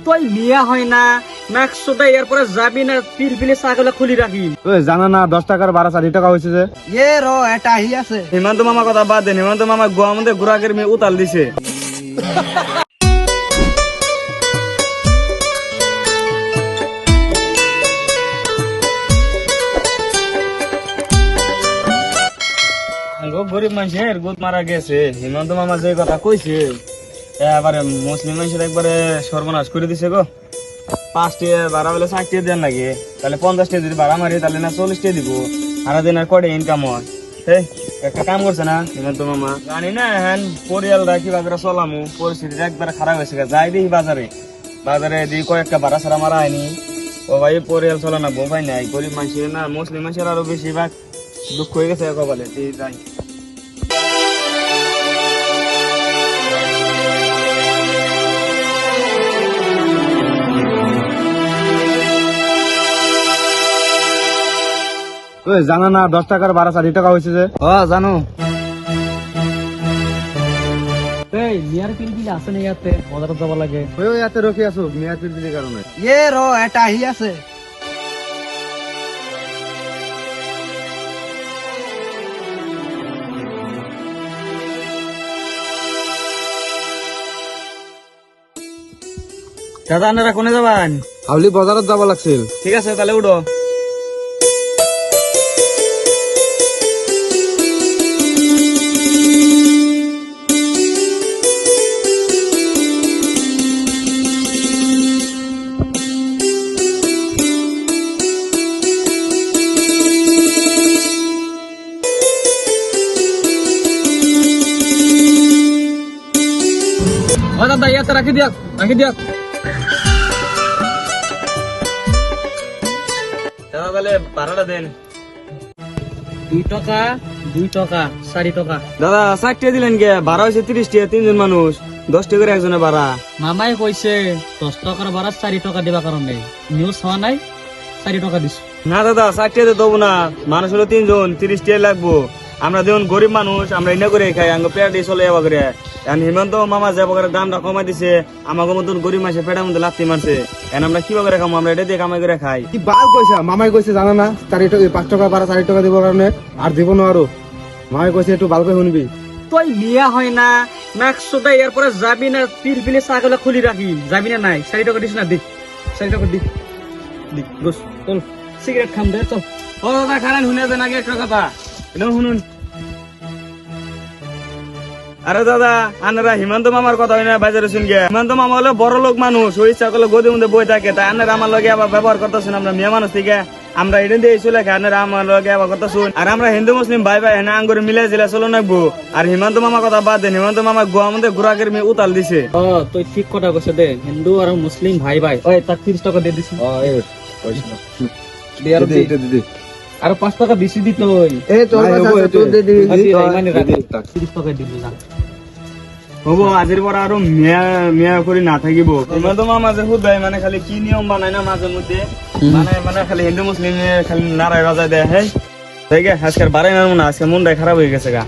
তুই বিয়া হয় না নাকশোটা এরপরে যাবি না পিলপিলে ছাগলে খুলি রাখি জানা না 10 টাকার ভাড়া 40 টাকা হয়েছে যে এটা আহি আছে হিমন্ত মামা কথা বাদ দেন হিমন্ত মামা গোয়া মধ্যে ঘোরাকের মেয়ে উতাল দিছে গরিব মানুষের গুদ মারা গেছে হিমন্ত মামা যে কথা কইছে এবারে মুসলিম মানুষের একবারে সর্বনাশ করে দিছে গো 5 টাকা ভাড়া হলে 60 টাকা দেন লাগে তাহলে 50 টাকা যদি ভাড়া মারি তাহলে না 40 টাকা দিব সারাদিন আর কয়টা ইনকাম হয় একটা কাম করছে না হিমন্ত মামা জানি না হ্যাঁ পরিয়াল রাখি বাজারে চলামু পরিস্থিতি একবারে খারাপ হয়েছে যাই দেখি বাজারে দিয়ে কয়েকটা ভাড়া ছাড়া মারা হয়নি ও ভাই পরিয়াল চলা না বোভাই নাই গরিব মানুষের না মুসলিম মানুষের আরো বেশিরভাগ দুঃখ হয়ে গেছে কপালে যাই জানা না 10 টাকার ভাড়া 40 টাকা হয়েছে যে জানো এই মিয়ার পিলপিলে আছে না ইয়াতে বাজারে যাব লাগে ওই এত রকি আছো মিয়া পিলপিলির কারণে এটা আহি আছে দাদা আপনারা কোনে যাবেন হাউলি বাজারত যাব লাগছিল ঠিক আছে তাহলে উঠো দাদা ইয়াতে রাখি দিয়ক দাদা তাহলে ভাড়াটা দেন 2 টাকা 4 টাকা দাদা 60 টাকা দিলেন কে ভাড়া হয়েছে 30 টাকা তিনজন মানুষ 10 টাকা করে একজনের ভাড়া মামাই কইছে 10 টাকার ভাড়া 4 টাকা দিবা কারণে নিউজ হওয়া নাই 4 টাকা দিছ না দাদা 60 টাকা দেবো না মানুষ হলো তিনজন 30 টাকা লাগবো আমরা যেমন গরিব মানুষ আমরা এনে করে খাই আঙ্গ পেট দিয়ে চলে যাবা করে হিমন্ত মামা যাবো করে দামটা কমাই দিছে আমাকে মতন গরিব মানুষের পেটের মধ্যে লাত্তি মারছে এখন আমরা কিভাবে খাবো আমরা এটা দিয়ে কামাই করে খাই কি বাল কইছা মামাই কইছে জানা না 4 টাকা 5 টাকা ভাড়া 4 টাকা দিব কারণে আর দিব না আরো মামাই কইছে একটু ভালো করে শুনবি তুই বিয়া হয় না নাকশোটা এরপরে যাবি না পিলপিলে ছাগলে খুলি রাখি যাবি না নাই 4 টাকা দিছ না দিক 4 টাকা দিক বস চল সিগারেট খাম দে চল ও দাদা খারান শুনে দেন আগে একটা কথা এটা শুনুন আরে দাদা আনারা হিমন্ত মামার কথা হয় না বাজারে শুন গে হিমন্ত মামা হলো বড় লোক মানুষ ওই ইচ্ছা করলে গদির মধ্যে বই থাকে তাই আনারা আমার লগে আবার ব্যবহার করতেছেন আমরা মেয়ে মানুষ থেকে আমরা এটা দিয়ে চলে খাই আনারা আমার লগে আবার কথা শুন আর আমরা হিন্দু মুসলিম ভাই ভাই হ্যাঁ আঙ্গুরে মিলে জিলে চলো নাকবো আর হিমন্ত মামা কথা বাদ দেন হিমন্ত মামা গোয়া মধ্যে ঘোরাকের মেয়ে উতাল দিছে তুই ঠিক কথা কইছ দে হিন্দু আর মুসলিম ভাই ভাই ওই তার 30 টাকা দিয়ে দিছি আর 5 টাকা বেশি দিত এই চল তো দে দি 30 টাকা দিবি না হবো আজির পর আরো মেয়া করে না থাকিব হিমন্ত মামা যে হুদ মানে খালি কি নিয়ম বানায় না মাঝে মধ্যে মানে খালি হিন্দু মুসলিম খালি নারায় বাজায় দেয় হ্যাঁ ঠিক আছে আজকের বাড়াই না আজকে মনটাই খারাপ হয়ে গেছে গা